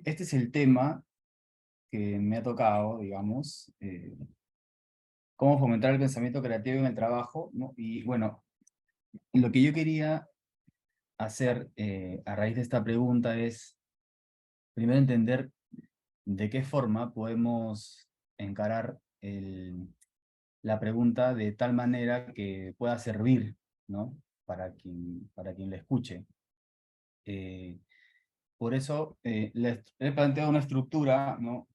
Este es el tema que me ha tocado, digamos, cómo fomentar el pensamiento creativo en el trabajo, ¿no? Y bueno, lo que yo quería hacer a raíz de esta pregunta es, primero entender de qué forma podemos encarar la pregunta de tal manera que pueda servir, ¿no? Para quien la escuche. Eh, por eso les he planteado una estructura, ¿no?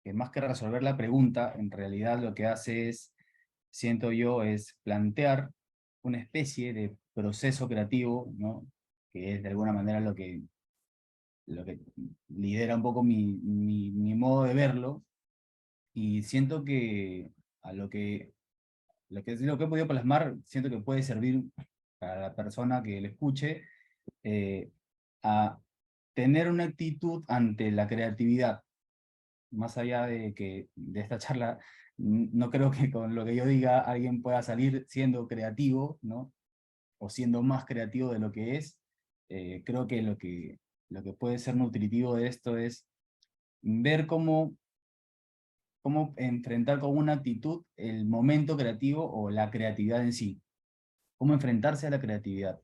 Que más que resolver la pregunta, en realidad lo que hace es, siento yo, es plantear una especie de proceso creativo, ¿no? Que es de alguna manera lo que lidera un poco mi modo de verlo, y siento que a lo que he podido plasmar, siento que puede servir para la persona que lo escuche eh, a tener una actitud ante la creatividad más allá de esta charla, no creo que con lo que yo diga alguien pueda salir siendo creativo, ¿no? O siendo más creativo de lo que es. Creo que lo que puede ser nutritivo de esto es ver cómo enfrentar con una actitud el momento creativo o la creatividad en sí. Cómo enfrentarse a la creatividad.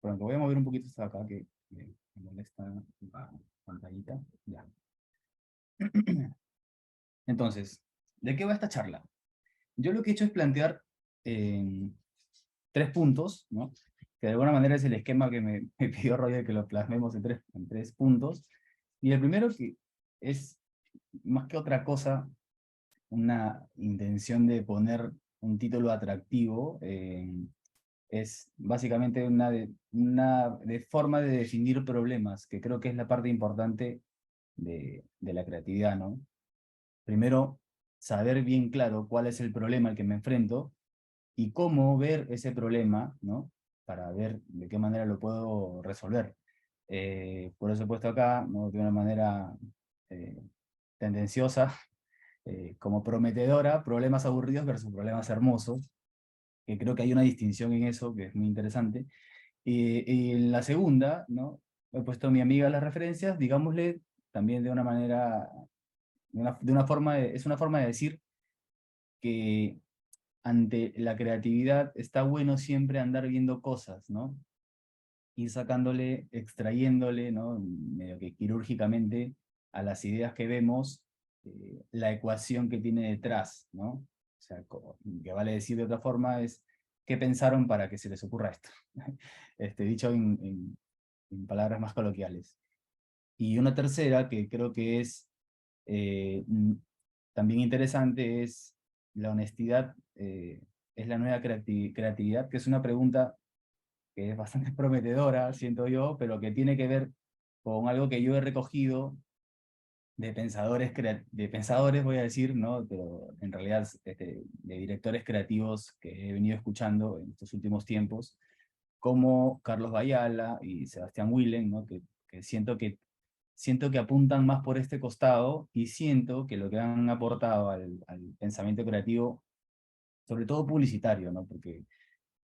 Bueno, voy a mover un poquito hasta acá que me molesta la pantallita. Ya. Entonces, ¿de qué va esta charla? Yo lo que he hecho es plantear eh, 3 puntos, ¿no? Que de alguna manera es el esquema que me pidió Roger que lo plasmemos en tres puntos. Y el primero que es, más que otra cosa, una intención de poner un título atractivo, es básicamente una forma de definir problemas, que creo que es la parte importante de la creatividad, ¿no? Primero, saber bien claro cuál es el problema al que me enfrento y cómo ver ese problema, ¿no? Para ver de qué manera lo puedo resolver. Por eso he puesto acá, ¿no? De una manera eh, tendenciosa, como prometedora, problemas aburridos versus problemas hermosos, que creo que hay una distinción en eso que es muy interesante. Y en la segunda, ¿no? He puesto a mi amiga las referencias, digámosle, también de una manera, de una forma, es una forma de decir que ante la creatividad está bueno siempre andar viendo cosas, ¿no? Ir sacándole, extrayéndole, ¿no? Medio que quirúrgicamente a las ideas que vemos, la ecuación que tiene detrás, ¿no? O sea, que vale decir de otra forma es, ¿qué pensaron para que se les ocurra esto? Dicho en palabras más coloquiales. Y una tercera, que creo que es también interesante, es la honestidad, es la nueva creatividad, que es una pregunta que es bastante prometedora, siento yo, pero que tiene que ver con algo que yo he recogido de pensadores, voy a decir, ¿no? Pero en realidad de directores creativos que he venido escuchando en estos últimos tiempos, como Carlos Bayala y Sebastián Willen, ¿no? Que siento que apuntan más por este costado, y siento que lo que han aportado al pensamiento creativo, sobre todo publicitario, ¿no? Porque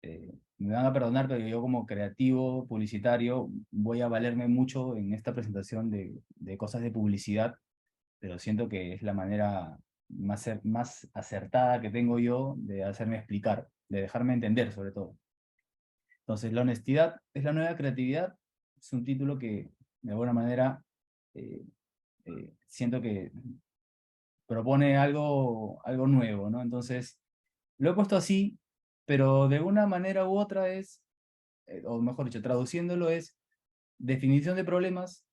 me van a perdonar, pero yo como creativo publicitario voy a valerme mucho en esta presentación de cosas de publicidad, pero siento que es la manera más acertada que tengo yo de hacerme explicar, de dejarme entender sobre todo. Entonces, la honestidad es la nueva creatividad, es un título que de alguna manera eh, siento que propone algo nuevo, ¿no? Entonces, lo he puesto así, pero de una manera u otra es, o mejor dicho, traduciéndolo es definición de problemas,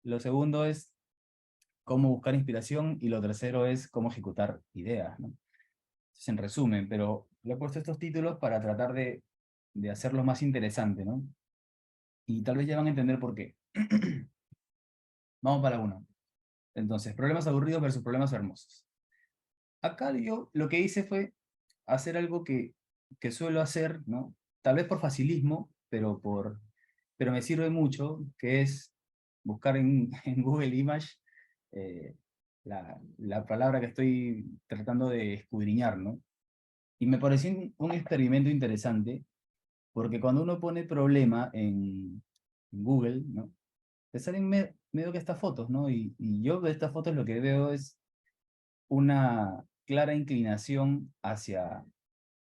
lo segundo es cómo buscar inspiración y lo tercero es cómo ejecutar ideas, ¿no? Entonces, en resumen, pero le he puesto estos títulos para tratar de hacerlos más interesante, ¿no? Y tal vez ya van a entender por qué. Vamos para uno. Entonces, problemas aburridos versus problemas hermosos. Acá yo lo que hice fue hacer algo que suelo hacer, ¿no? Tal vez por facilismo, pero me sirve mucho, que es buscar en Google Image eh, la palabra que estoy tratando de escudriñar, ¿no? Y me pareció un experimento interesante, porque cuando uno pone problema en Google, ¿no? te salen medio que estas fotos, ¿no? Y yo de estas fotos lo que veo es una clara inclinación hacia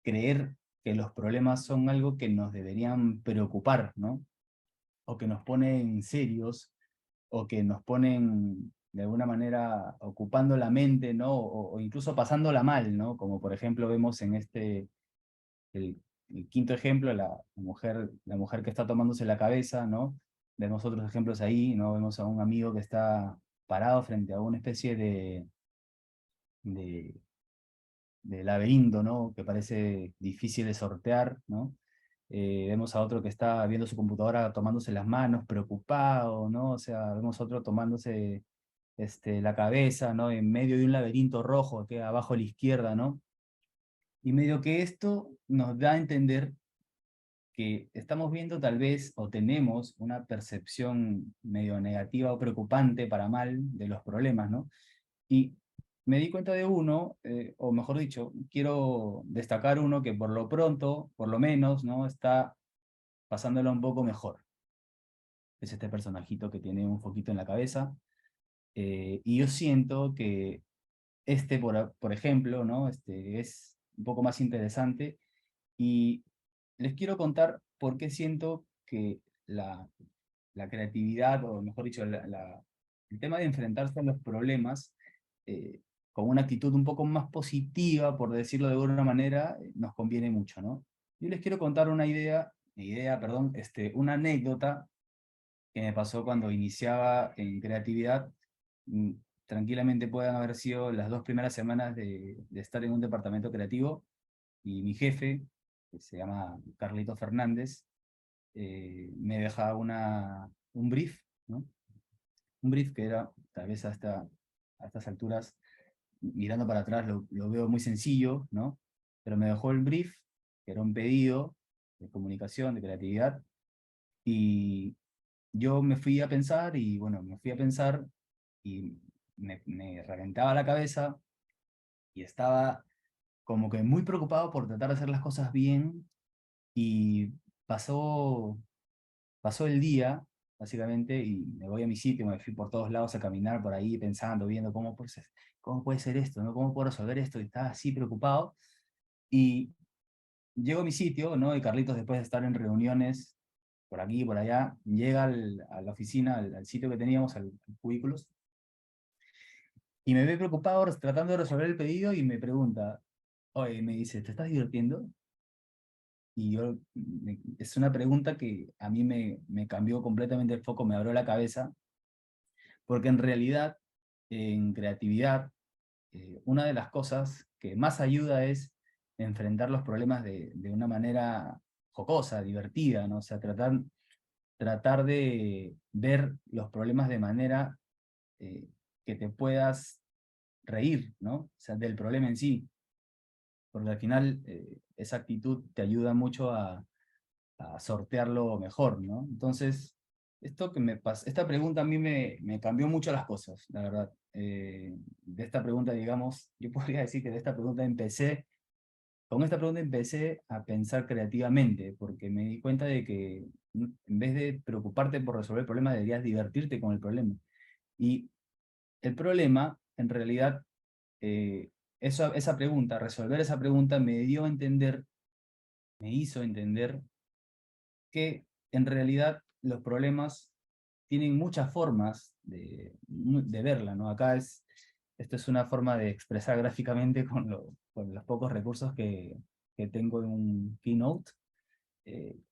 creer que los problemas son algo que nos deberían preocupar, ¿no? O que nos ponen serios, o que nos ponen de alguna manera ocupando la mente, ¿no? O incluso pasándola mal, ¿no? Como por ejemplo vemos en el quinto ejemplo, la mujer que está tomándose la cabeza, ¿no? Vemos otros ejemplos ahí, ¿no? Vemos a un amigo que está parado frente a una especie de, de laberinto, ¿no? Que parece difícil de sortear, ¿no? Vemos a otro que está viendo su computadora tomándose las manos, preocupado, ¿no? O sea, vemos a otro tomándose la cabeza, ¿no? En medio de un laberinto rojo que abajo a la izquierda, ¿no? Y medio que esto nos da a entender que estamos viendo tal vez o tenemos una percepción medio negativa o preocupante para mal de los problemas, ¿no? Y me di cuenta de uno, o mejor dicho, quiero destacar uno que por lo pronto, por lo menos, ¿no? Está pasándolo un poco mejor. Es este personajito que tiene un foquito en la cabeza. Y yo siento que por ejemplo, ¿no? Es un poco más interesante. Y les quiero contar por qué siento que la creatividad, o mejor dicho, el tema de enfrentarse a los problemas con una actitud un poco más positiva, por decirlo de alguna manera, nos conviene mucho, ¿no? Yo les quiero contar perdón, una anécdota que me pasó cuando iniciaba en creatividad. Mm, Tranquilamente pueden haber sido las 2 primeras semanas de estar en un departamento creativo, y mi jefe, que se llama Carlito Fernández, me deja un brief, ¿no? Un brief que era, tal vez a estas alturas, mirando para atrás, lo veo muy sencillo, ¿no? Pero me dejó el brief, que era un pedido de comunicación, de creatividad, y yo me fui a pensar, y bueno, me fui a pensar, y me reventaba la cabeza, y estaba como que muy preocupado por tratar de hacer las cosas bien, y pasó, pasó el día, básicamente, y me voy a mi sitio, me fui por todos lados a caminar por ahí pensando, viendo cómo puede ser esto, ¿no? ¿Cómo puedo resolver esto? Y estaba así preocupado, y llego a mi sitio, ¿no? Y Carlitos, después de estar en reuniones por aquí y por allá, llega a la oficina, al sitio que teníamos, al cubículos, y me ve preocupado tratando de resolver el pedido, y me pregunta, oye, me dice, ¿te estás divirtiendo? Y es una pregunta que a mí me cambió completamente el foco, me abrió la cabeza, porque en realidad, en creatividad, una de las cosas que más ayuda es enfrentar los problemas de una manera jocosa, divertida, ¿no? O sea, tratar de ver los problemas de manera que te puedas reír, ¿no? O sea, del problema en sí, porque al final esa actitud te ayuda mucho a sortearlo mejor, ¿no? Entonces, esta pregunta a mí me cambió mucho las cosas, la verdad. De esta pregunta, digamos, yo podría decir que con esta pregunta empecé a pensar creativamente, porque me di cuenta de que en vez de preocuparte por resolver el problema, deberías divertirte con el problema. Y el problema, en realidad, eh, resolver esa pregunta me hizo entender que en realidad los problemas tienen muchas formas de verla, ¿no? Esto es una forma de expresar gráficamente con los pocos recursos que tengo en un Keynote,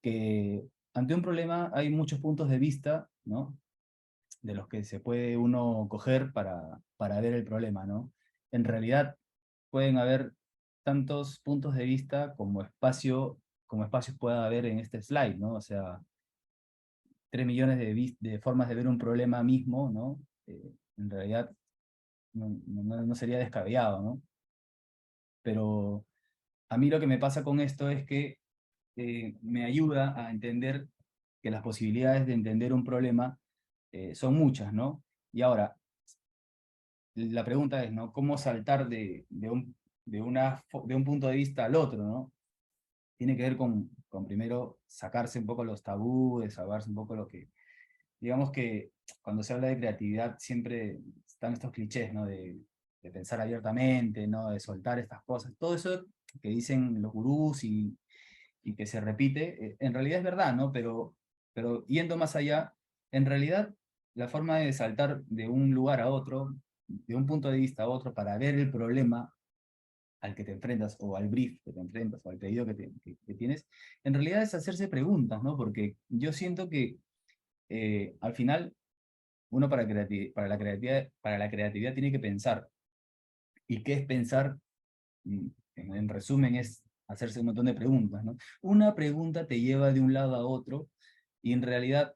que ante un problema hay muchos puntos de vista, ¿no? De los que se puede uno coger para ver el problema, ¿no? En realidad pueden haber tantos puntos de vista como espacios pueda haber en este slide, ¿no? O sea, 3 millones de formas de ver un problema mismo, ¿no? En realidad no sería descabellado, ¿no? Pero a mí lo que me pasa con esto es que me ayuda a entender que las posibilidades de entender un problema son muchas, ¿no? Y ahora, la pregunta es, ¿no? ¿Cómo saltar de un punto de vista al otro, ¿no? Tiene que ver con primero sacarse un poco los tabúes, sacarse un poco digamos que cuando se habla de creatividad siempre están estos clichés, ¿no? De pensar abiertamente, ¿no? De soltar estas cosas. Todo eso que dicen los gurús y que se repite, en realidad es verdad, ¿no? Pero yendo más allá, en realidad la forma de saltar de un lugar a otro, de un punto de vista a otro, para ver el problema al que te enfrentas, o al brief que te enfrentas, o al pedido que tienes, en realidad es hacerse preguntas, ¿no? Porque yo siento que al final uno para la creatividad tiene que pensar. ¿Y qué es pensar? En resumen, es hacerse un montón de preguntas, ¿no? Una pregunta te lleva de un lado a otro y en realidad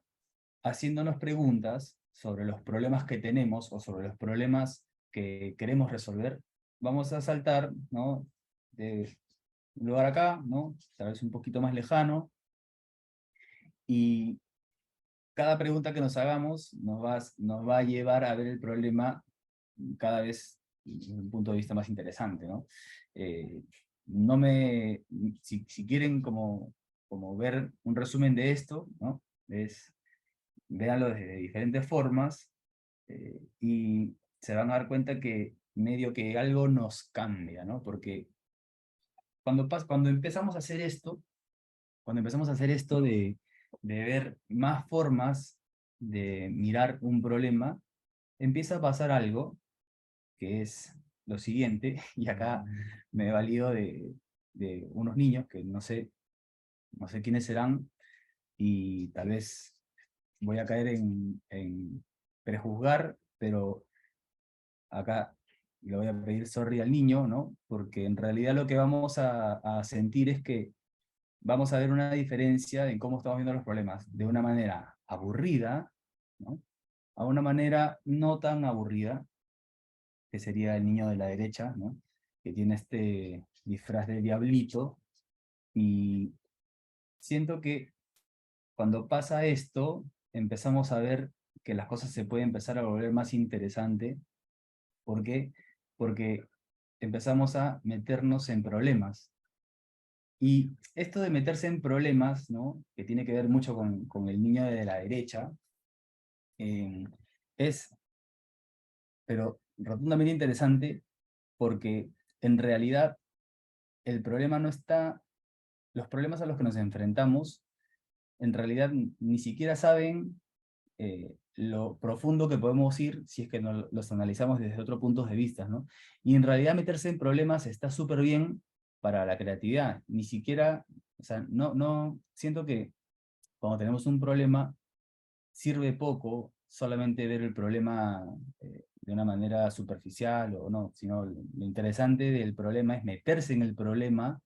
haciéndonos preguntas sobre los problemas que tenemos o sobre los problemas que queremos resolver, vamos a saltar, ¿no? De un lugar acá, ¿no? Tal vez un poquito más lejano, y cada pregunta que nos hagamos nos va a llevar a ver el problema cada vez desde un punto de vista más interesante, ¿no? Eh, no me, si quieren como ver un resumen de esto, ¿no? Véanlo desde diferentes formas, y se van a dar cuenta que medio que algo nos cambia, ¿no? Porque cuando empezamos a hacer esto, cuando empezamos a hacer esto de ver más formas de mirar un problema, empieza a pasar algo que es lo siguiente, y acá me he valido de unos niños que no sé quiénes serán, y tal vez voy a caer en prejuzgar, pero acá le voy a pedir sorry al niño, ¿no? Porque en realidad lo que vamos a sentir es que vamos a ver una diferencia en cómo estamos viendo los problemas, de una manera aburrida, ¿no? A una manera no tan aburrida, que sería el niño de la derecha, ¿no? Que tiene este disfraz de diablito, y siento que cuando pasa esto, empezamos a ver que las cosas se pueden empezar a volver más interesantes. ¿Por qué? Porque empezamos a meternos en problemas. Y esto de meterse en problemas, ¿no? Que tiene que ver mucho con el niño de la derecha, eh, es, pero rotundamente interesante, porque en realidad el problema no está, los problemas a los que nos enfrentamos, en realidad ni siquiera saben lo profundo que podemos ir si es que los analizamos desde otros puntos de vista, ¿no? Y en realidad meterse en problemas está súper bien para la creatividad. Ni siquiera, o sea, siento que cuando tenemos un problema, sirve poco solamente ver el problema de una manera superficial o no, sino lo interesante del problema es meterse en el problema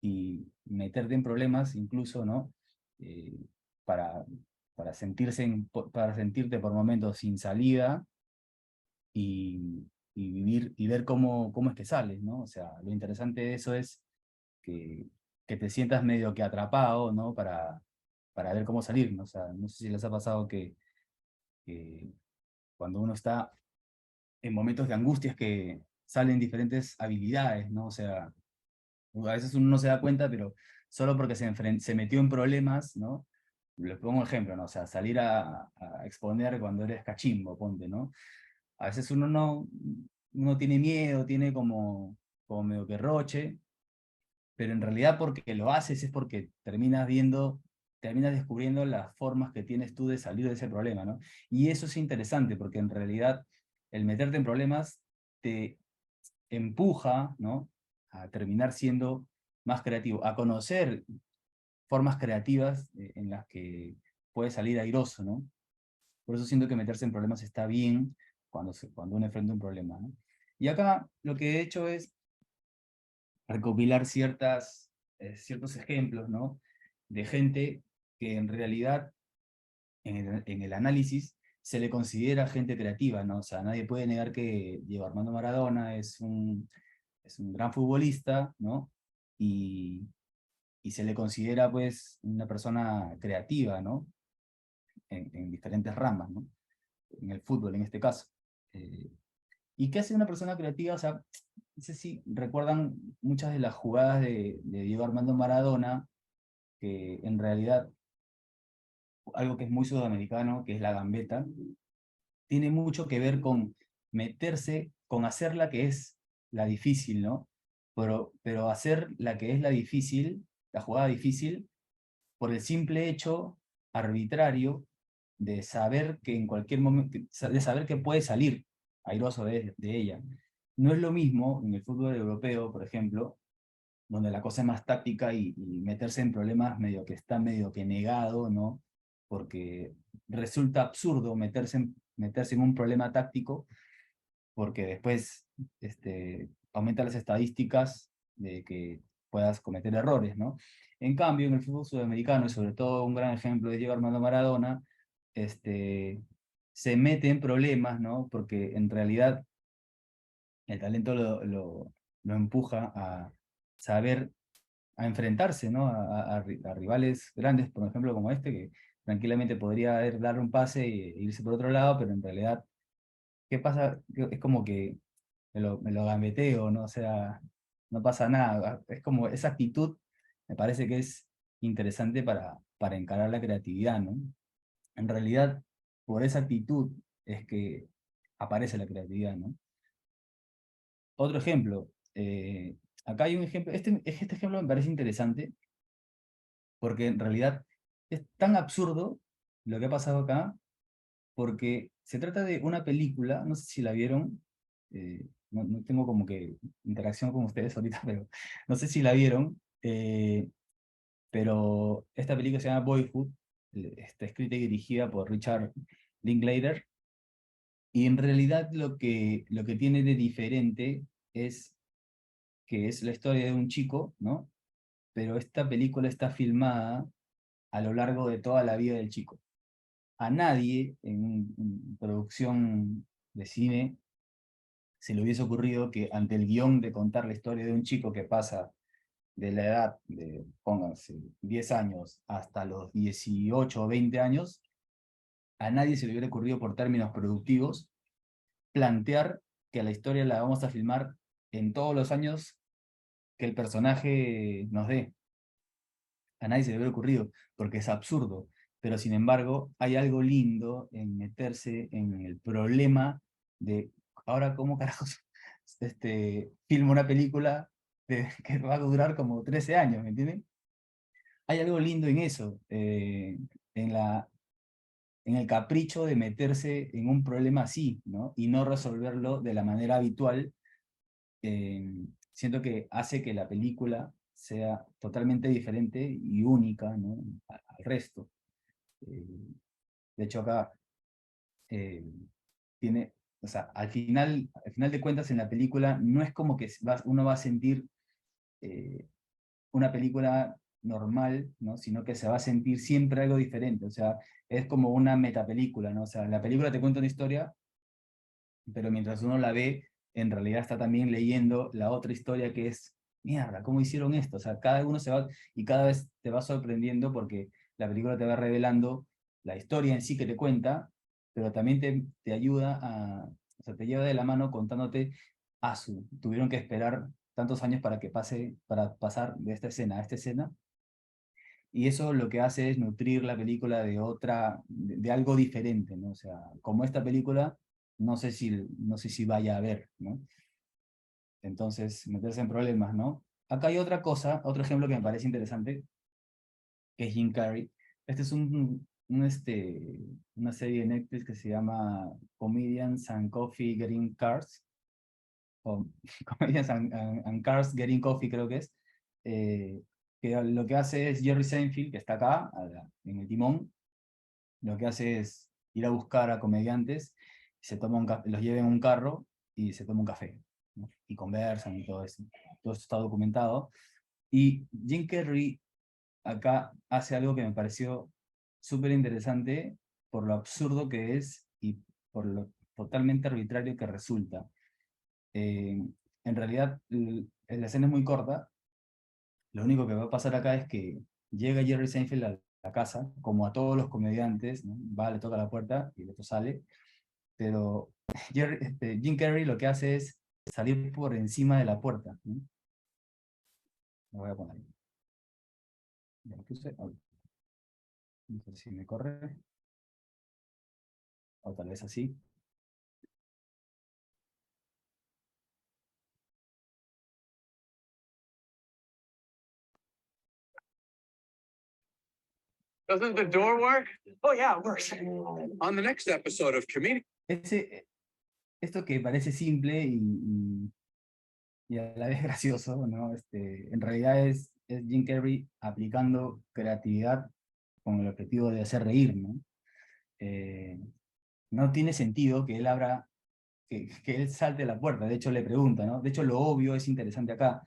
y meterte en problemas incluso, ¿no? Eh, para, para sentirte por momentos sin salida, y vivir y ver cómo es que sales, ¿no? O sea, lo interesante de eso es que, que te sientas medio que atrapado, ¿no? Para ver cómo salir, ¿no? O sea, no sé si les ha pasado que cuando uno está en momentos de angustia es que salen diferentes habilidades, ¿no? O sea, a veces uno no se da cuenta, pero solo porque se metió en problemas, ¿no? Les pongo un ejemplo, ¿no? O sea, salir a exponer cuando eres cachimbo, ponte, ¿no? A veces uno tiene miedo, tiene como medio que roche, pero en realidad porque lo haces es porque terminas descubriendo las formas que tienes tú de salir de ese problema, ¿no? Y eso es interesante, porque en realidad el meterte en problemas te empuja, ¿no? A terminar siendo más creativo, a conocer formas creativas en las que puedes salir airoso, ¿no? Por eso siento que meterse en problemas está bien cuando uno enfrenta un problema, ¿no? Y acá lo que he hecho es recopilar ciertos ejemplos, ¿no? De gente que en realidad en el análisis se le considera gente creativa, ¿no? O sea, nadie puede negar que Diego Armando Maradona es un gran futbolista, ¿no? Y, y se le considera pues una persona creativa, ¿no? En diferentes ramas, ¿no? En el fútbol en este caso. Eh, ¿Y qué hace una persona creativa? O sea, no sé si recuerdan muchas de las jugadas de Diego Armando Maradona, que en realidad algo que es muy sudamericano, que es la gambeta, tiene mucho que ver con meterse, con hacer la que es la difícil, ¿no? Pero hacer la que es la difícil, la jugada difícil, por el simple hecho arbitrario de saber que en cualquier momento, de saber que puede salir airoso de ella. No es lo mismo en el fútbol europeo, por ejemplo, donde la cosa es más táctica y meterse en problemas medio que está medio que negado, ¿no? Porque resulta absurdo meterse en un problema táctico porque después aumenta las estadísticas de que puedas cometer errores, ¿no? En cambio, en el fútbol sudamericano, y sobre todo un gran ejemplo de Diego Armando Maradona, se mete en problemas, ¿no? Porque en realidad el talento lo empuja a saber, a enfrentarse, ¿no? A rivales grandes, por ejemplo, como este, que tranquilamente podría darle un pase e irse por otro lado, pero en realidad, ¿qué pasa? Es como que me lo gambeteo, ¿no? O sea, no pasa nada. Es como esa actitud, me parece que es interesante para encarar la creatividad, ¿no? En realidad, por esa actitud es que aparece la creatividad, ¿no? Otro ejemplo, acá hay un ejemplo, este ejemplo me parece interesante porque en realidad es tan absurdo lo que ha pasado acá, porque se trata de una película, no sé si la vieron, no tengo como que interacción con ustedes ahorita, pero no sé si la vieron, pero esta película se llama Boyhood, está escrita y dirigida por Richard Linklater, y en realidad lo que tiene de diferente es que es la historia de un chico, ¿no? Pero esta película está filmada a lo largo de toda la vida del chico. A nadie en producción de cine se le hubiese ocurrido que ante el guión de contar la historia de un chico que pasa de la edad de, pónganse, 10 años hasta los 18 o 20 años, a nadie se le hubiera ocurrido por términos productivos plantear que la historia la vamos a filmar en todos los años que el personaje nos dé. A nadie se le hubiera ocurrido, porque es absurdo. Pero sin embargo, hay algo lindo en meterse en el problema de, ahora, ¿cómo carajos filmo una película que va a durar como 13 años, ¿me entienden? Hay algo lindo en eso, en en el capricho de meterse en un problema así, ¿no? Y no resolverlo de la manera habitual. Siento que hace que la película sea totalmente diferente y única, ¿no? Al resto. Eh, de hecho, acá eh, tiene, o sea, al final de cuentas en la película no es como que uno va a sentir eh, una película normal, ¿no? Sino que se va a sentir siempre algo diferente, o sea, es como una metapelícula, ¿no? O sea, la película te cuenta una historia, pero mientras uno la ve, en realidad está también leyendo la otra historia que es, mierda, ¿cómo hicieron esto? O sea, cada uno se va, y cada vez te va sorprendiendo porque la película te va revelando la historia en sí que te cuenta, pero también te ayuda o sea, te lleva de la mano contándote, tuvieron que esperar tantos años para pasar de esta escena a esta escena, y eso lo que hace es nutrir la película de algo diferente, ¿no? O sea, como esta película, no sé si vaya a ver, ¿no? Entonces, meterse en problemas, ¿no? Acá hay otra cosa, otro ejemplo que me parece interesante, que es Jim Carrey. Este es una serie de Netflix que se llama Comedians and Coffee Getting Cars, o Comedians and Cars Getting Coffee, creo que es, eh, que lo que hace es Jerry Seinfeld, que está acá, en el timón, lo que hace es ir a buscar a comediantes, los lleva en un carro y se toma un café, ¿no? Y conversan y todo eso. Todo esto está documentado. Y Jim Carrey acá hace algo que me pareció súper interesante por lo absurdo que es y por lo totalmente arbitrario que resulta. En realidad, la escena es muy corta. Lo único que va a pasar acá es que llega Jerry Seinfeld a la casa, como a todos los comediantes, ¿no? Va, le toca la puerta y el otro sale, pero Jim Carrey lo que hace es salir por encima de la puerta, ¿no? Lo voy a poner. Ya lo puse. Ok. No sé si me corre, o tal vez así. Doesn't the door work? Oh, yeah, it works. On the next episode of Comedian. Esto que parece simple y a la vez gracioso, ¿no? En realidad es Jim Carrey aplicando creatividad con el objetivo de hacer reír, ¿no? No tiene sentido que él abra, que él salte a la puerta, de hecho le pregunta, ¿no? De hecho lo obvio es interesante acá.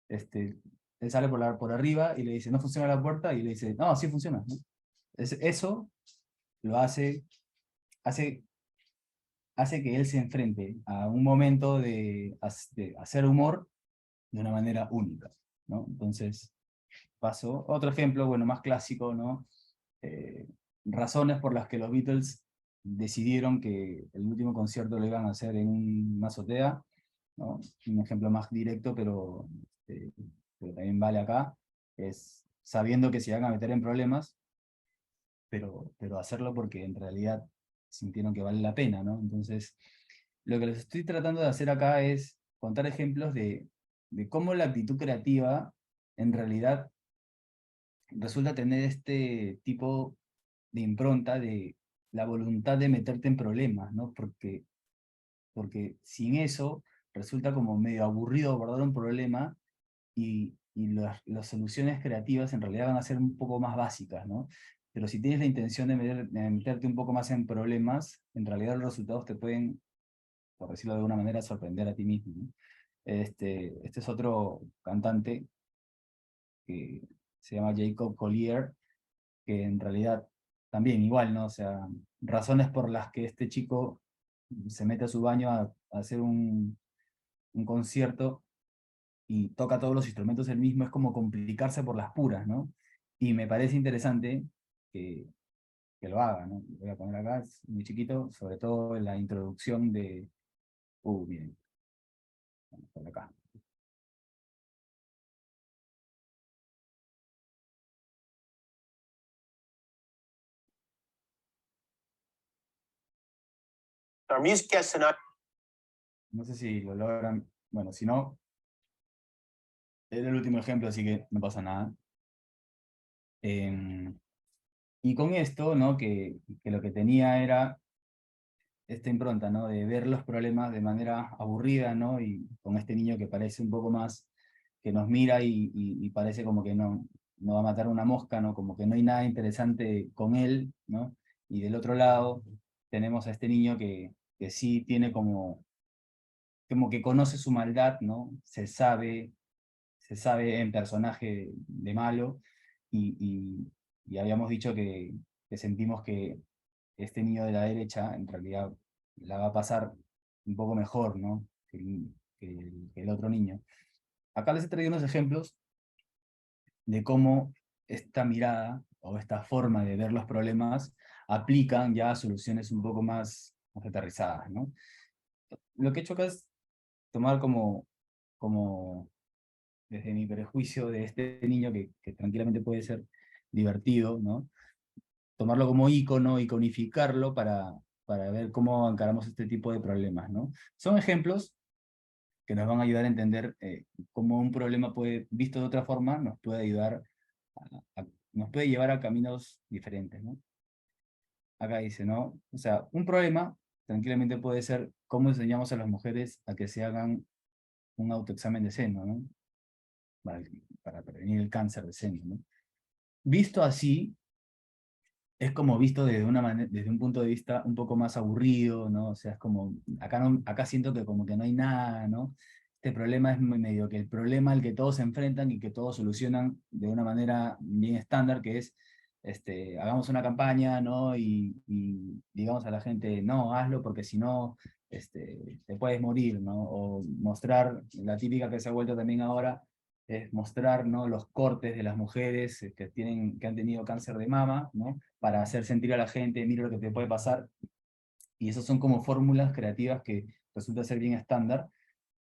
Él sale por arriba y le dice, ¿no funciona la puerta? Y le dice, no, sí funciona, ¿no? Eso lo hace, hace que él se enfrente a un momento de hacer humor de una manera única, ¿no? Entonces, paso. Otro ejemplo, bueno, más clásico, ¿no? Eh, Razones por las que los Beatles decidieron que el último concierto lo iban a hacer en una azotea, ¿no? Un ejemplo más directo, eh, pero también vale acá, es sabiendo que se iban a meter en problemas, pero hacerlo porque en realidad sintieron que vale la pena, ¿no? Entonces, lo que les estoy tratando de hacer acá es contar ejemplos de cómo la actitud creativa en realidad resulta tener este tipo de impronta de la voluntad de meterte en problemas, ¿no? Porque sin eso resulta como medio aburrido abordar un problema y las soluciones creativas en realidad van a ser un poco más básicas, ¿no? Pero si tienes la intención de meterte un poco más en problemas, en realidad los resultados te pueden, por decirlo de alguna manera, sorprender a ti mismo, ¿no? Este es otro cantante que se llama Jacob Collier, que en realidad también igual, ¿no? O sea, razones por las que este chico se mete a su baño a hacer un concierto y toca todos los instrumentos él mismo, es como complicarse por las puras, ¿no? Y me parece interesante que, que lo haga, ¿no? Lo voy a poner acá, es muy chiquito, sobre todo en la introducción de... miren, por acá. Our music guest tonight. No sé si lo logran, bueno, si no, era el último ejemplo, así que no pasa nada. Y con esto, ¿no? Que lo que tenía era esta impronta, ¿no? De ver los problemas de manera aburrida, ¿no? Y con este niño que parece un poco más, que nos mira y parece como que no va a matar una mosca, ¿no? Como que no hay nada interesante con él, ¿no? Y del otro lado tenemos a este niño que sí tiene como que conoce su maldad, ¿no? Se sabe en personaje de malo, y habíamos dicho que sentimos que este niño de la derecha en realidad la va a pasar un poco mejor, ¿no? Que el otro niño. Acá les he traído unos ejemplos de cómo esta mirada o esta forma de ver los problemas aplican ya soluciones un poco más aterrizadas, ¿no? Lo que he hecho acá es tomar como desde mi prejuicio de este niño que tranquilamente puede ser divertido, ¿no? Tomarlo como ícono, iconificarlo para ver cómo encaramos este tipo de problemas, ¿no? Son ejemplos que nos van a ayudar a entender cómo un problema puede, visto de otra forma, nos puede ayudar, nos puede llevar a caminos diferentes, ¿no? Acá dice, ¿no? O sea, un problema tranquilamente puede ser cómo enseñamos a las mujeres a que se hagan un autoexamen de seno, ¿no? Para, para prevenir el cáncer de seno, ¿no? Visto así, es como visto desde, desde un punto de vista un poco más aburrido, ¿no? O sea, es como, acá, no, acá siento que como que no hay nada, ¿no? Este problema es medio que el problema al que todos se enfrentan y que todos solucionan de una manera bien estándar, que es, hagamos una campaña, ¿no? Y digamos a la gente, no, hazlo porque si no, te puedes morir, ¿no? O mostrar, la típica que se ha vuelto también ahora, es mostrar, ¿no? Los cortes de las mujeres que han tenido cáncer de mama, ¿no? Para hacer sentir a la gente, mira lo que te puede pasar. Y esas son como fórmulas creativas que resulta ser bien estándar,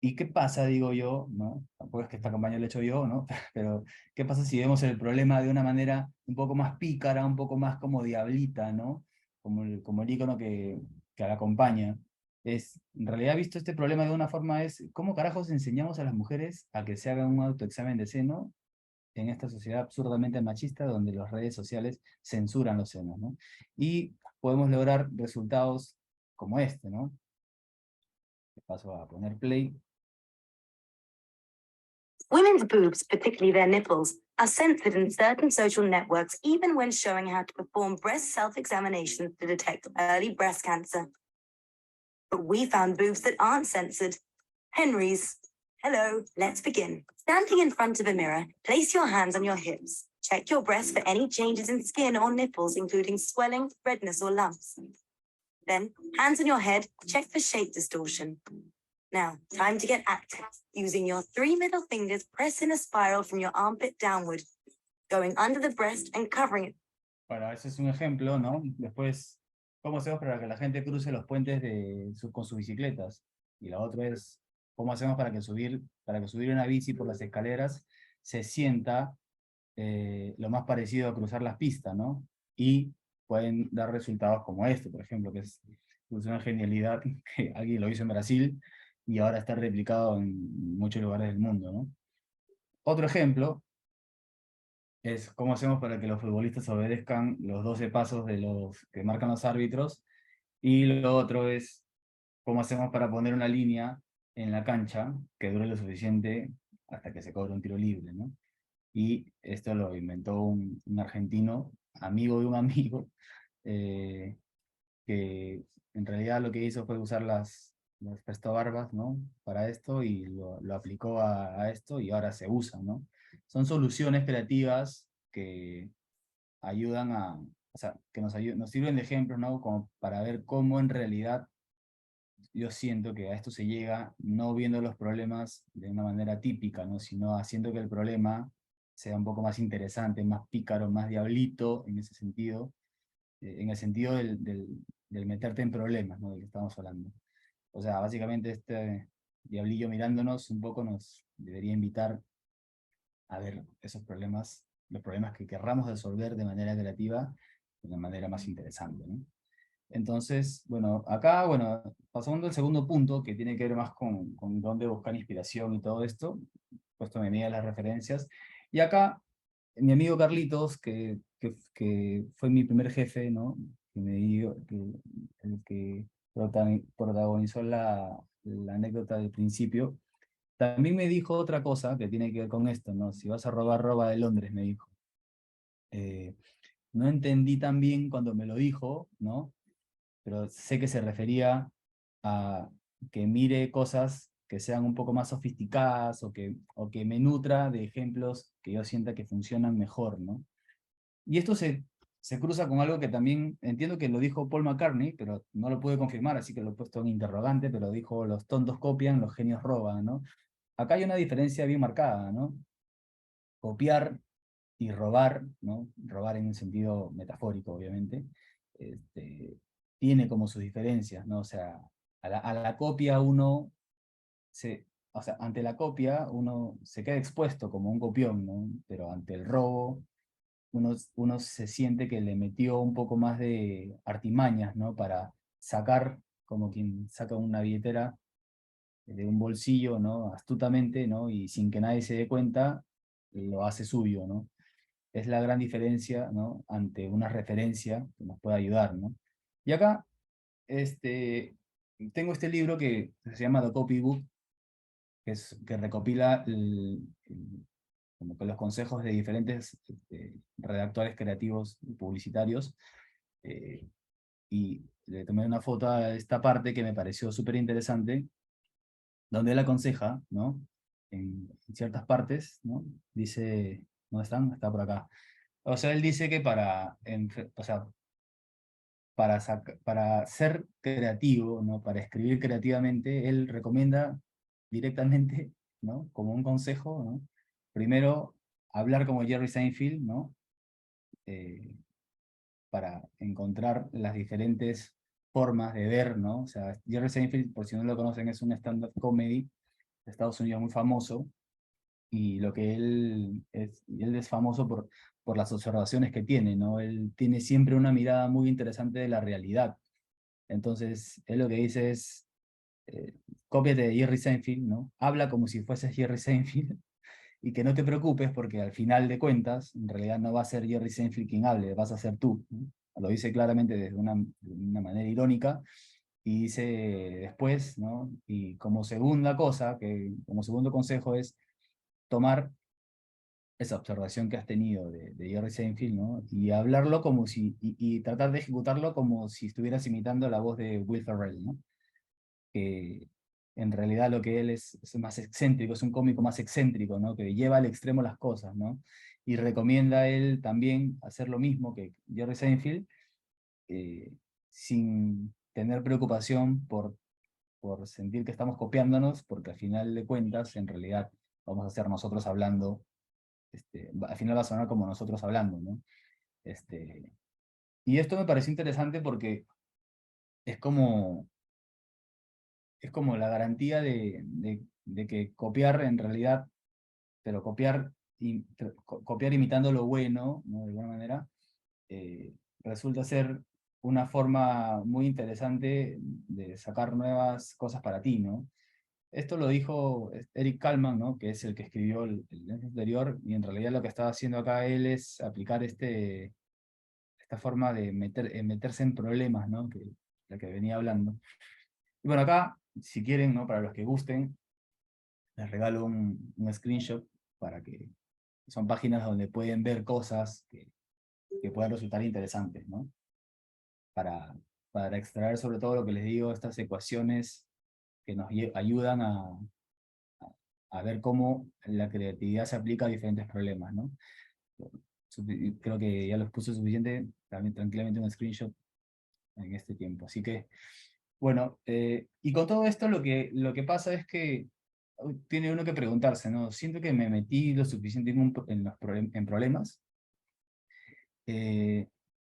¿Y qué pasa, digo yo, ¿no? Tampoco es que esta campaña la he hecho yo, ¿no? Pero, ¿qué pasa si vemos el problema de una manera un poco más pícara, un poco más como diablita, ¿no? Como el ícono que la acompaña. En realidad, visto este problema de una forma, es ¿cómo carajos enseñamos a las mujeres a que se hagan un autoexamen de seno en esta sociedad absurdamente machista donde las redes sociales censuran los senos, ¿no? Y podemos lograr resultados como este, ¿no? Paso a poner play. Women's boobs, particularly their nipples, are censored in certain social networks even when showing how to perform breast self-examinations to detect early breast cancer. But we found boobs that aren't censored. Henry's. Hello, let's begin. Standing in front of a mirror, place your hands on your hips. Check your breasts for any changes in skin or nipples, including swelling, redness, or lumps. Then, hands on your head, check for shape distortion. Now, time to get active. Using your 3 middle fingers, press in a spiral from your armpit downward, going under the breast and covering it. Bueno, ese es un ejemplo, ¿no? Después, ¿cómo hacemos para que la gente cruce los puentes con sus bicicletas? Y la otra es, ¿cómo hacemos para que subir una bici por las escaleras se sienta lo más parecido a cruzar las pistas, ¿no? Y pueden dar resultados como este, por ejemplo, que es una genialidad que alguien lo hizo en Brasil y ahora está replicado en muchos lugares del mundo, ¿no? Otro ejemplo es cómo hacemos para que los futbolistas obedezcan los 12 pasos de los que marcan los árbitros, y lo otro es cómo hacemos para poner una línea en la cancha que dure lo suficiente hasta que se cobre un tiro libre, ¿no? Y esto lo inventó un argentino, amigo de un amigo, que en realidad lo que hizo fue usar las prestobarbas, ¿no? Para esto, y lo aplicó a esto, y ahora se usa, ¿no? Son soluciones creativas que ayudan o sea, que nos sirven de ejemplo, ¿no? Como para ver cómo en realidad yo siento que a esto se llega no viendo los problemas de una manera típica, ¿no? Sino haciendo que el problema sea un poco más interesante, más pícaro, más diablito en ese sentido, en el sentido del meterte en problemas, ¿no? Del que estamos hablando. O sea, básicamente este diablillo mirándonos un poco nos debería invitar a ver esos problemas, los problemas que querramos resolver de manera creativa, de una manera más interesante, ¿no? Entonces, bueno, acá, bueno, pasando al segundo punto, que tiene que ver más con dónde buscar inspiración y todo esto, puesto en medida las referencias, y acá, mi amigo Carlitos, que fue mi primer jefe, ¿no? Que me dio, el que protagonizó la anécdota del principio, también me dijo otra cosa que tiene que ver con esto, ¿no? Si vas a robar, roba de Londres, me dijo. No entendí tan bien cuando me lo dijo, ¿no? Pero sé que se refería a que mire cosas que sean un poco más sofisticadas, o que me nutra de ejemplos que yo sienta que funcionan mejor, ¿no? Y esto se cruza con algo que también entiendo que lo dijo Paul McCartney, pero no lo pude confirmar, así que lo he puesto en interrogante, pero dijo: los tontos copian, los genios roban, ¿no? Acá hay una diferencia bien marcada, ¿no? Copiar y robar, ¿no? Robar en un sentido metafórico, obviamente, tiene como sus diferencias, ¿no? O sea, a la copia uno o sea, ante la copia uno se queda expuesto como un copión, ¿no? Pero ante el robo uno se siente que le metió un poco más de artimañas, ¿no? Para sacar, como quien saca una billetera de un bolsillo, ¿no? Astutamente, ¿no? Y sin que nadie se dé cuenta, lo hace suyo, ¿no? Es la gran diferencia, ¿no? Ante una referencia que nos puede ayudar, ¿no? Y acá, tengo este libro que se llama The Copybook, que recopila como que los consejos de diferentes redactores creativos y publicitarios, y le tomé una foto a esta parte que me pareció súper interesante, donde él aconseja, ¿no? En ciertas partes, ¿no? Dice, ¿dónde están? Está por acá. O sea, él dice que o sea, para ser creativo, ¿no? Para escribir creativamente, él recomienda directamente, ¿no? Como un consejo, ¿no? Primero, hablar como Jerry Seinfeld, ¿no? Eh, para encontrar las diferentes formas de ver, ¿no? O sea, Jerry Seinfeld, por si no lo conocen, es un stand-up comedy Estados Unidos muy famoso, y lo que él es famoso por las observaciones que tiene, ¿no? Él tiene siempre una mirada muy interesante de la realidad. Entonces, él lo que dice es, cópiate de Jerry Seinfeld, ¿no? Habla como si fueses Jerry Seinfeld, y que no te preocupes porque al final de cuentas, en realidad no va a ser Jerry Seinfeld quien hable, vas a ser tú, ¿no? Lo dice claramente de una manera irónica, y dice después, ¿no? Y como segunda cosa, como segundo consejo es tomar esa observación que has tenido de Jerry Seinfeld, ¿no? Y hablarlo como si, y tratar de ejecutarlo como si estuvieras imitando la voz de Will Ferrell, ¿no? Que en realidad lo que él es más excéntrico, es un cómico más excéntrico, ¿no? Que lleva al extremo las cosas, ¿no? Y recomienda a él también hacer lo mismo que Jerry Seinfeld, eh, sin tener preocupación por sentir que estamos copiándonos, porque al final de cuentas, en realidad, vamos a ser nosotros hablando, al final va a sonar como nosotros hablando, ¿no? Y esto me pareció interesante porque es como, es como la garantía de que copiar en realidad, pero copiar imitando lo bueno, ¿no? De alguna manera, resulta ser una forma muy interesante de sacar nuevas cosas para ti, ¿no? Esto lo dijo Eric Kalman, ¿no? Que es el que escribió el Lente Interior, y en realidad lo que estaba haciendo acá él es aplicar esta forma de meterse en problemas, ¿no? La que venía hablando. Y bueno, acá, si quieren, ¿no? Para los que gusten, les regalo un screenshot para que son páginas donde pueden ver cosas que puedan resultar interesantes, ¿no? Para extraer sobre todo lo que les digo, estas ecuaciones que nos ayudan a ver cómo la creatividad se aplica a diferentes problemas, ¿no? Creo que ya los puse suficiente, también tranquilamente un screenshot en este tiempo. Así que, bueno, y con todo esto lo que pasa es que tiene uno que preguntarse, ¿no? Siento que me metí lo suficiente en problemas.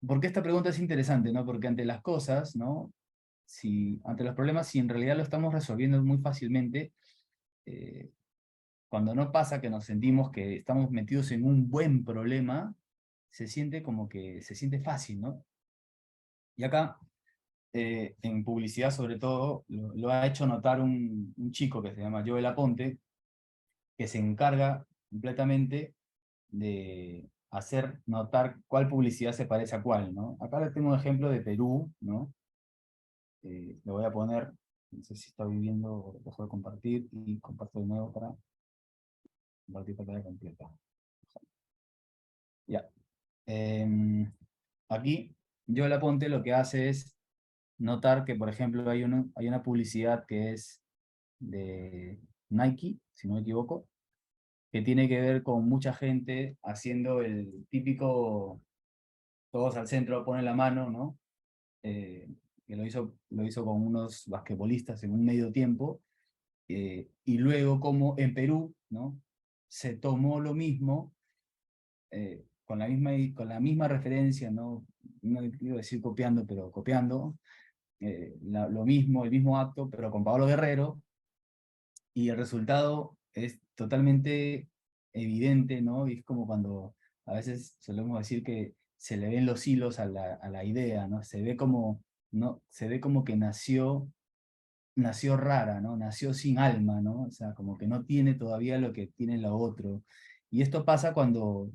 Porque esta pregunta es interesante, ¿no? Porque ante las cosas, ¿no? Ante los problemas, si en realidad lo estamos resolviendo muy fácilmente, eh, cuando no pasa que nos sentimos que estamos metidos en un buen problema, se siente como que se siente fácil, ¿no? Y acá, en publicidad sobre todo, lo ha hecho notar un chico que se llama Joel Aponte, que se encarga completamente de hacer notar cuál publicidad se parece a cuál, ¿no? Acá les tengo un ejemplo de Perú, ¿no? Lo voy a poner, no sé si estoy viendo, dejo de compartir y comparto de nuevo para compartir pantalla completa. Ya. Aquí, Joel Aponte lo que hace es notar que, por ejemplo, hay una publicidad que es de Nike, si no me equivoco, que tiene que ver con mucha gente haciendo el típico todos al centro, ponen la mano, ¿no? Que lo hizo con unos basquetbolistas en un medio tiempo, y luego como en Perú, ¿no? Se tomó lo mismo, con la misma referencia, ¿no? No quiero decir copiando, pero copiando, lo mismo, el mismo acto, pero con Pablo Guerrero, y el resultado es totalmente evidente, ¿no? Y es como cuando a veces solemos decir que se le ven los hilos a la idea, ¿no? ¿no? Se ve como que nació rara, ¿no? Nació sin alma, ¿no? O sea, como que no tiene todavía lo que tiene lo otro. Y esto pasa cuando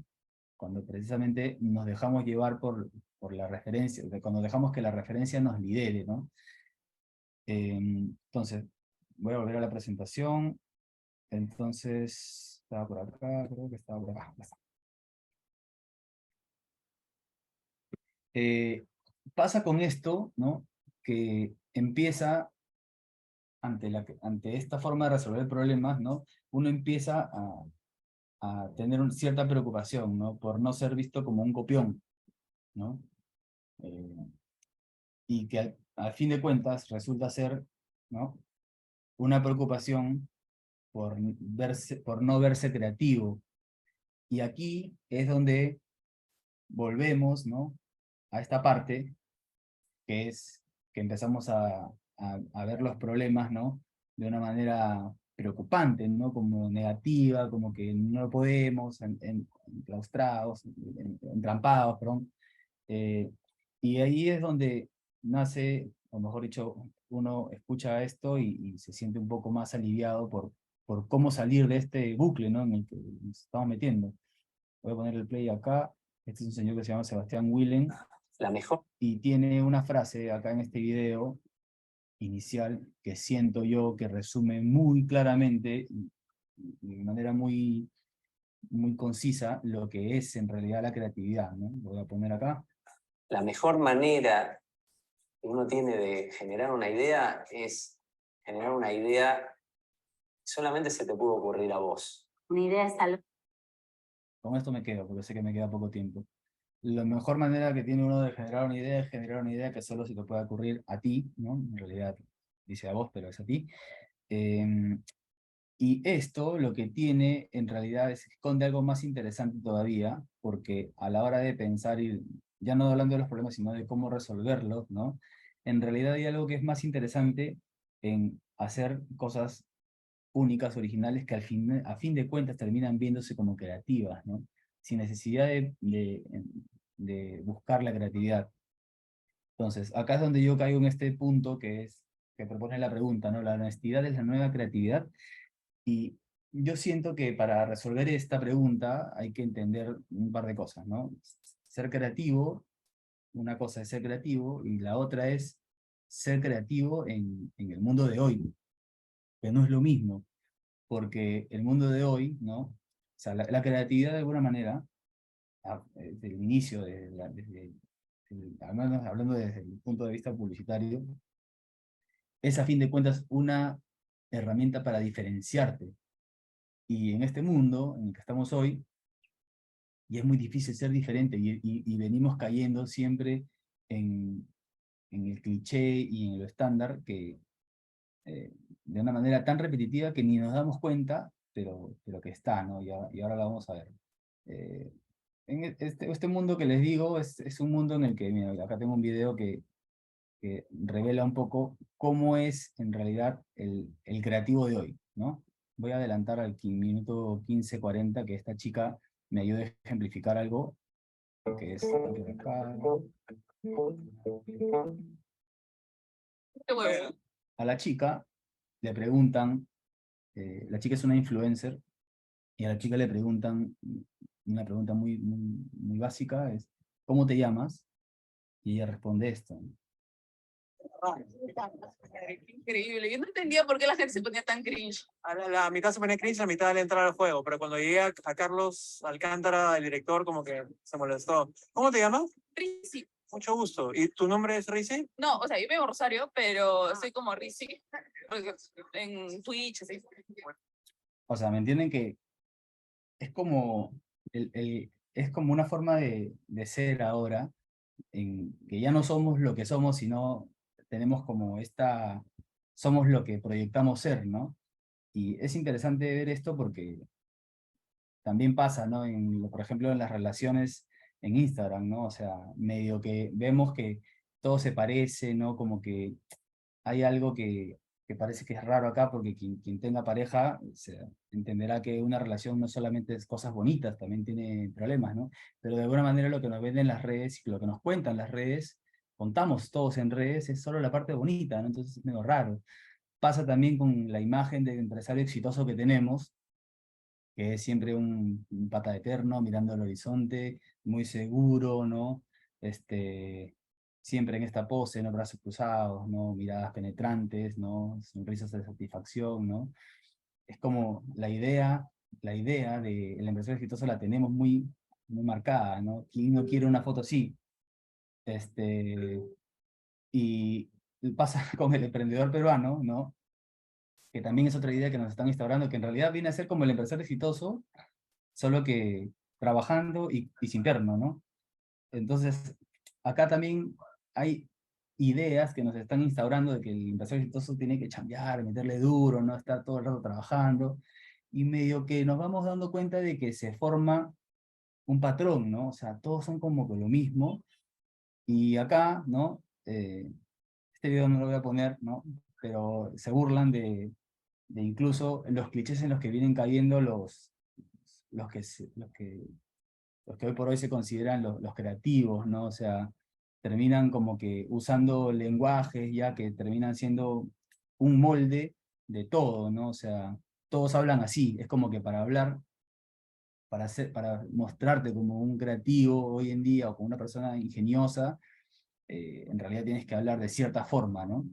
precisamente nos dejamos llevar por la referencia, cuando dejamos que la referencia nos lidere, ¿no? Entonces, voy a volver a la presentación. Entonces, estaba por acá, creo que estaba por acá. Ya está. Pasa con esto, ¿no? Que empieza, ante esta forma de resolver problemas, ¿no? Uno empieza a tener cierta preocupación, ¿no? Por no ser visto como un copión, ¿no? Eh, y que al fin de cuentas resulta ser, ¿no? Una preocupación por no verse creativo. Y aquí es donde volvemos, ¿no? A esta parte, que es que empezamos a ver los problemas, ¿no? De una manera preocupante, ¿no? Como negativa, como que no lo podemos, enclaustrados, entrampados, perdón. Y ahí es donde nace, o mejor dicho, uno escucha esto y se siente un poco más aliviado por cómo salir de este bucle, ¿no? En el que nos estamos metiendo. Voy a poner el play acá. Este es un señor que se llama Sebastián Willen. La mejor. Y tiene una frase acá en este video inicial que siento yo que resume muy claramente y de manera muy, muy concisa lo que es en realidad la creatividad, ¿no? Lo voy a poner acá. La mejor manera que uno tiene de generar una idea es generar una idea que solamente se te puede ocurrir a vos. Una idea es algo. Con esto me quedo, porque sé que me queda poco tiempo. La mejor manera que tiene uno de generar una idea es generar una idea que solo se te puede ocurrir a ti, ¿no? En realidad dice a vos, pero es a ti. Y esto lo que tiene en realidad es esconde algo más interesante todavía, porque a la hora de pensar, y ya no hablando de los problemas, sino de cómo resolverlos, ¿no? En realidad hay algo que es más interesante en hacer cosas únicas, originales, que a fin de cuentas terminan viéndose como creativas, ¿no? Sin necesidad de buscar la creatividad. Entonces, acá es donde yo caigo en este punto que propone la pregunta, ¿no? La honestidad es la nueva creatividad. Y yo siento que para resolver esta pregunta hay que entender un par de cosas, ¿no? Ser creativo, una cosa es ser creativo y la otra es ser creativo en el mundo de hoy, que no es lo mismo, porque el mundo de hoy, ¿no? O sea, la creatividad de alguna manera, desde el inicio, al menos hablando desde el punto de vista publicitario, es a fin de cuentas una herramienta para diferenciarte. Y en este mundo en el que estamos hoy, y es muy difícil ser diferente, y venimos cayendo siempre en, en el cliché y en lo estándar, que de una manera tan repetitiva que ni nos damos cuenta, pero que está, ¿no? Y ahora la vamos a ver. Eh, este mundo que les digo es un mundo en el que, mira, acá tengo un video que revela un poco cómo es en realidad el creativo de hoy, ¿no? Voy a adelantar al minuto 15:40 que esta chica me ayude a ejemplificar algo, que es acá. A la chica le preguntan, la chica es una influencer, y a la chica le preguntan una pregunta muy básica, es, ¿cómo te llamas? Y ella responde esto. Qué increíble. Yo no entendía por qué la gente se ponía tan cringe. A mitad se pone cringe, a mitad al entrar al juego, pero cuando llegué a Carlos Alcántara, el director, como que se molestó. ¿Cómo te llamas? Rizzi. Mucho gusto. ¿Y tu nombre es Rizzi? No, o sea, yo vivo en Rosario, pero soy como Rizzi en Twitch, así. O sea, ¿me entienden que es como, es como una forma de ser ahora, en que ya no somos lo que somos, sino tenemos como somos lo que proyectamos ser, ¿no? Y es interesante ver esto porque también pasa, ¿no? Por ejemplo, en las relaciones en Instagram, ¿no? O sea, medio que vemos que todo se parece, ¿no? Como que hay algo que parece que es raro acá, porque quien tenga pareja entenderá que una relación no solamente es cosas bonitas, también tiene problemas, ¿no? Pero de alguna manera lo que nos venden las redes y lo que nos cuentan las redes, contamos todos en redes, es solo la parte bonita, ¿no? Entonces es medio raro. Pasa también con la imagen del empresario exitoso que tenemos, que es siempre un pata eterno, mirando al horizonte, muy seguro, ¿no? Siempre en esta pose, ¿no? Brazos cruzados, ¿no? Miradas penetrantes, ¿no? Sonrisas de satisfacción, ¿no? Es como la idea del empresario exitoso la tenemos muy marcada, ¿no? ¿Quién no quiere una foto así? Y pasa con el emprendedor peruano, ¿no? Que también es otra idea que nos están instaurando, que en realidad viene a ser como el empresario exitoso, solo que trabajando y sin terno, ¿no? Entonces, acá también hay ideas que nos están instaurando de que el empresario exitoso tiene que chambear, meterle duro, no estar todo el rato trabajando, y medio que nos vamos dando cuenta de que se forma un patrón, ¿no? O sea, todos son como que lo mismo, y acá, ¿no? Este video no lo voy a poner, ¿no? Pero se burlan de incluso los clichés en los que vienen cayendo los que, los que hoy por hoy se consideran los creativos, ¿no? O sea, terminan como que usando lenguajes ya que terminan siendo un molde de todo, ¿no? O sea, todos hablan así, es como que para hablar, para mostrarte como un creativo hoy en día o como una persona ingeniosa, en realidad tienes que hablar de cierta forma, ¿no?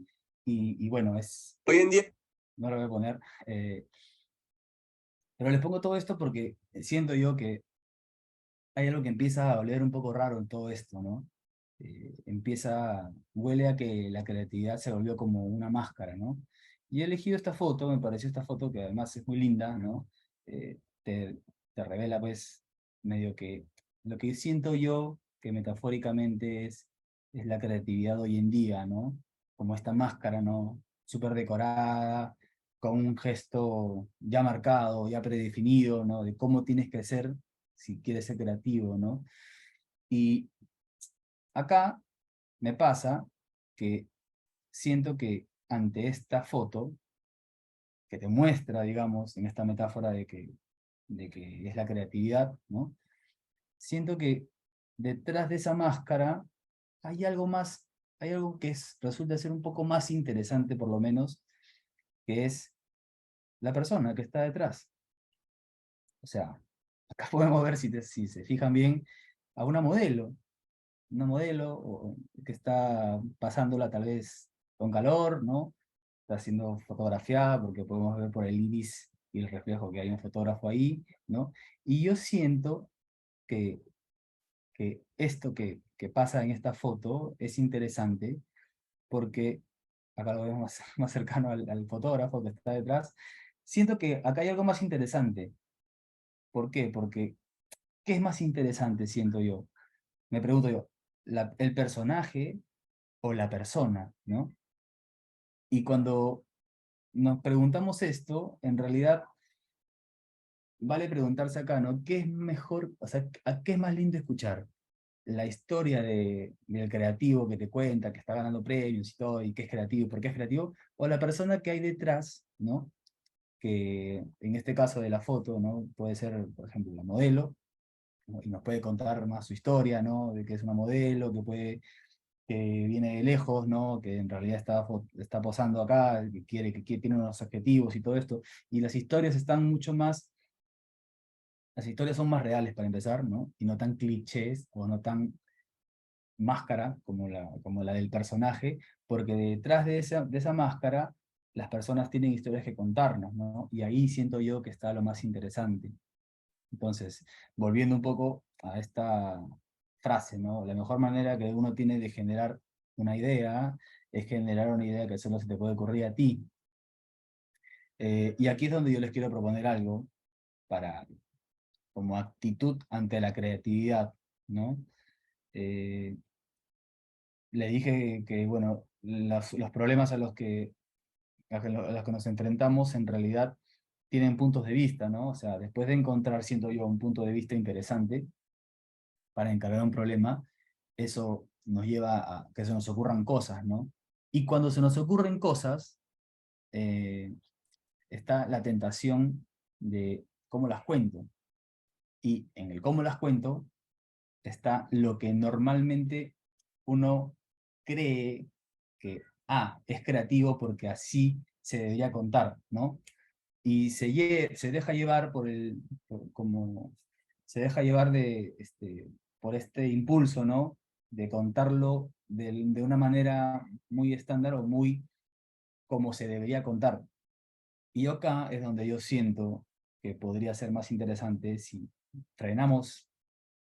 Y bueno, Hoy en día, no lo voy a poner, pero les pongo todo esto porque siento yo que hay algo que empieza a oler un poco raro en todo esto, ¿no? Huele a que la creatividad se volvió como una máscara, ¿no? Y he elegido esta foto, me pareció esta foto que además es muy linda, ¿no? Te revela pues medio que lo que siento yo que metafóricamente es la creatividad hoy en día, ¿no? Como esta máscara, ¿no? Súper decorada, con un gesto ya marcado, ya predefinido, ¿no? De cómo tienes que ser si quieres ser creativo, ¿no? Y acá me pasa que siento que ante esta foto, que te muestra, digamos, en esta metáfora de que es la creatividad, ¿no? Siento que detrás de esa máscara hay algo más, hay algo que resulta ser un poco más interesante, por lo menos, que es la persona que está detrás. O sea, acá podemos ver, si se fijan bien, a una modelo que está pasándola tal vez con calor, ¿no? Está siendo fotografiada porque podemos ver por el iris y el reflejo que hay un fotógrafo ahí, ¿no? Y yo siento que, que esto que pasa en esta foto es interesante porque, acá lo vemos más, más cercano al fotógrafo que está detrás, siento que acá hay algo más interesante. ¿Por qué? Porque, ¿qué es más interesante, siento yo? Me pregunto yo, ¿el personaje o la persona, ¿no? Y cuando nos preguntamos esto, en realidad vale preguntarse acá, ¿no? ¿Qué es mejor, o sea, a qué es más lindo escuchar? La historia del creativo que te cuenta, que está ganando premios y todo, y que es creativo, ¿por qué es creativo? O la persona que hay detrás, ¿no? Que en este caso de la foto, ¿no? Puede ser, por ejemplo, la modelo, ¿no? Y nos puede contar más su historia, ¿no? De que es una modelo, que viene de lejos, ¿no? Que en realidad está posando acá, tiene unos objetivos y todo esto. Y las historias están mucho más, las historias son más reales para empezar, ¿no? Y no tan clichés o no tan máscara como la del personaje, porque detrás de esa máscara las personas tienen historias que contarnos, ¿no? Y ahí siento yo que está lo más interesante. Entonces, volviendo un poco a esta frase, ¿no? La mejor manera que uno tiene de generar una idea es generar una idea que solo se te puede ocurrir a ti. Y aquí es donde yo les quiero proponer algo para, como actitud ante la creatividad, ¿no? Eh, Le dije que, bueno, los problemas a los que nos enfrentamos en realidad tienen puntos de vista, ¿no? O sea, después de encontrar, siento yo, un punto de vista interesante, para encargar un problema, eso nos lleva a que se nos ocurran cosas, ¿no? Y cuando se nos ocurren cosas, eh, está la tentación de cómo las cuento. Y en el cómo las cuento está lo que normalmente uno cree que, es creativo porque así se debería contar, ¿no? Y se deja llevar como se deja llevar por este impulso, ¿no? De contarlo de una manera muy estándar o muy como se debería contar. Y acá es donde yo siento que podría ser más interesante si frenamos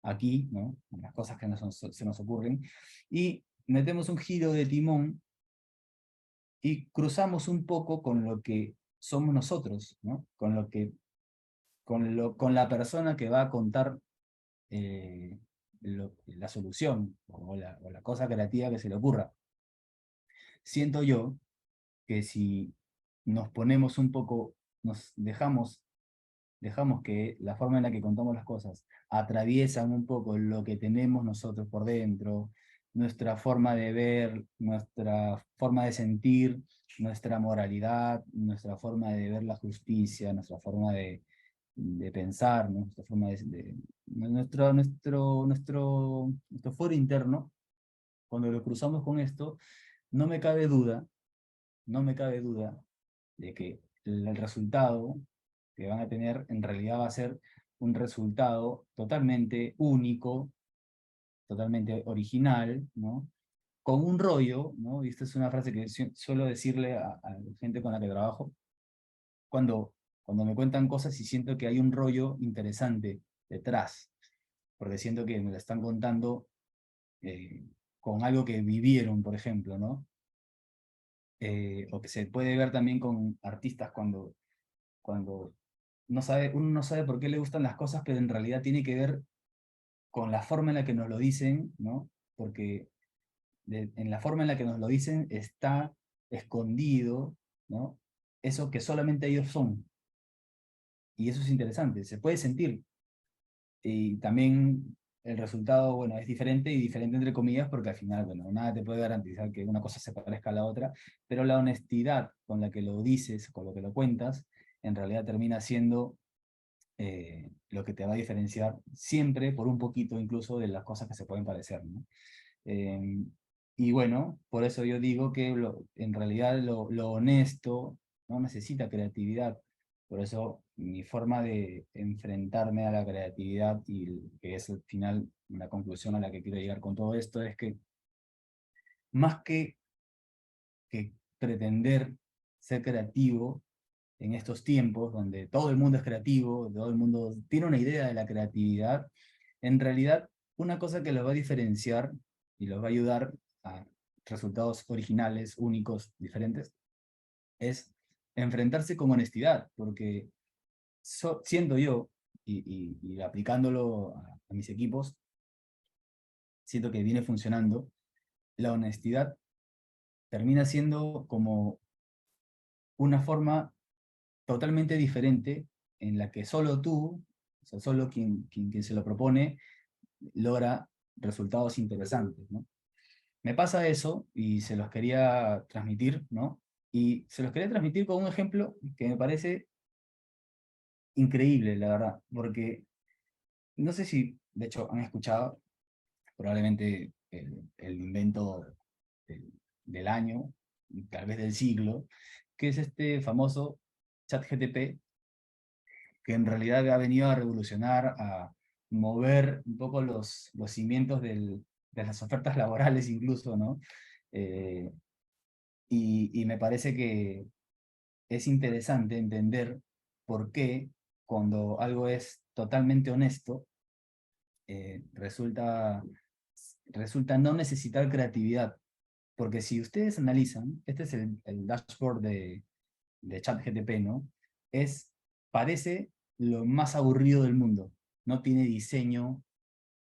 aquí, ¿no? En las cosas que se nos ocurren, y metemos un giro de timón y cruzamos un poco con lo que somos nosotros, ¿no? Con la persona que va a contar la solución o la cosa creativa que se le ocurra. Siento yo que si nos ponemos un poco, dejamos que la forma en la que contamos las cosas atraviesan un poco lo que tenemos nosotros por dentro, nuestra forma de ver, nuestra forma de sentir, nuestra moralidad, nuestra forma de ver la justicia, nuestra forma de pensar, ¿no? Nuestra forma nuestro foro interno, cuando lo cruzamos con esto, no me cabe duda, no me cabe duda de que el resultado que van a tener en realidad va a ser un resultado totalmente único, totalmente original, ¿no? Con un rollo, ¿no? Y esta es una frase que suelo decirle a la gente con la que trabajo, cuando me cuentan cosas y siento que hay un rollo interesante detrás, porque siento que me lo están contando con algo que vivieron, por ejemplo, ¿no? O que se puede ver también con artistas cuando uno no sabe por qué le gustan las cosas, pero en realidad tiene que ver con la forma en la que nos lo dicen, ¿no? Porque en la forma en la que nos lo dicen está escondido, ¿no? Eso que solamente ellos son. Y eso es interesante, se puede sentir. Y también el resultado, bueno, es diferente y diferente entre comillas, porque al final, bueno, nada te puede garantizar que una cosa se parezca a la otra, pero la honestidad con la que lo dices, con lo que lo cuentas, en realidad termina siendo lo que te va a diferenciar siempre, por un poquito incluso, de las cosas que se pueden parecer, ¿no? Eh, y bueno, por eso yo digo que en realidad lo honesto no necesita creatividad. Por eso mi forma de enfrentarme a la creatividad, y que es al final una conclusión a la que quiero llegar con todo esto, es que más que pretender ser creativo en estos tiempos donde todo el mundo es creativo, todo el mundo tiene una idea de la creatividad, en realidad una cosa que los va a diferenciar y los va a ayudar a resultados originales, únicos, diferentes, es enfrentarse con honestidad, porque siendo yo, y aplicándolo a mis equipos, siento que viene funcionando, la honestidad termina siendo como una forma totalmente diferente en la que solo tú, o sea, solo quien se lo propone, logra resultados interesantes, ¿no? Me pasa eso y se los quería transmitir, ¿no? Y se los quería transmitir con un ejemplo que me parece increíble, la verdad, porque no sé si, de hecho, han escuchado probablemente el invento del año, tal vez del siglo, que es este famoso ChatGPT, que en realidad ha venido a revolucionar, a mover un poco los cimientos de las ofertas laborales incluso, ¿no? Eh, y me parece que es interesante entender por qué cuando algo es totalmente honesto, resulta no necesitar creatividad. Porque si ustedes analizan, este es el dashboard de ChatGPT, ¿no? Parece lo más aburrido del mundo. No tiene diseño.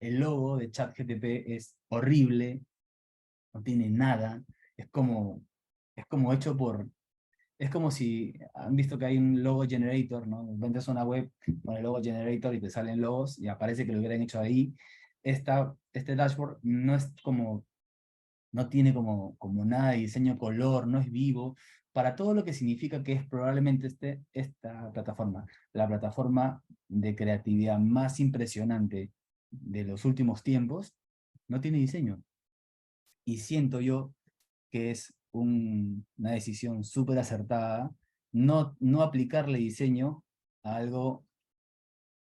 El logo de ChatGPT es horrible, no tiene nada. Es como, es como hecho por... Es como si han visto que hay un logo generator, ¿no? Vendes una web con el logo generator y te salen logos y aparece que lo hubieran hecho ahí. Este dashboard no tiene como nada de diseño color, no es vivo, para todo lo que significa que es probablemente esta plataforma, la plataforma de creatividad más impresionante de los últimos tiempos, no tiene diseño. Y siento yo que es una decisión súper acertada no aplicarle diseño a algo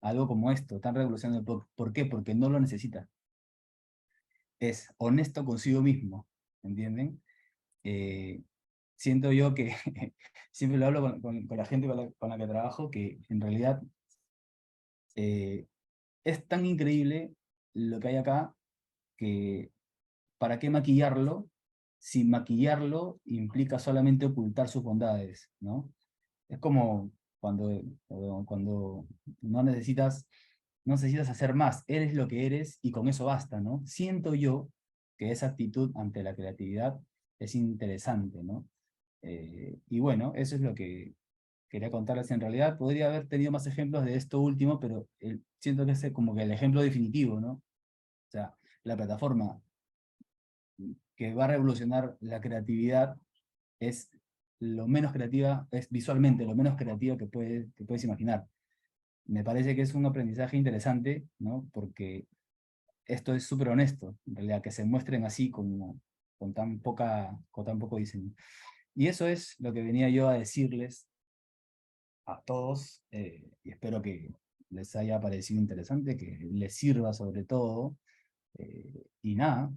como esto, tan revolucionario. ¿Por qué? Porque no lo necesita. Es honesto consigo mismo, ¿entienden? Siento yo que, siempre lo hablo con la gente con la que trabajo, que en realidad es tan increíble lo que hay acá, que ¿para qué maquillarlo si maquillarlo implica solamente ocultar sus bondades, ¿no? Es como cuando no necesitas hacer más, eres lo que eres y con eso basta, ¿no? Siento yo que esa actitud ante la creatividad es interesante, ¿no? Y bueno, eso es lo que quería contarles. En realidad podría haber tenido más ejemplos de esto último, pero siento que es como que el ejemplo definitivo, ¿no? O sea, la plataforma que va a revolucionar la creatividad es lo menos creativa, es visualmente lo menos creativa que puedes imaginar. Me parece que es un aprendizaje interesante, ¿no? Porque esto es súper honesto, en realidad, que se muestren así con tan poco diseño. Y eso es lo que venía yo a decirles a todos, y espero que les haya parecido interesante, que les sirva sobre todo, y nada.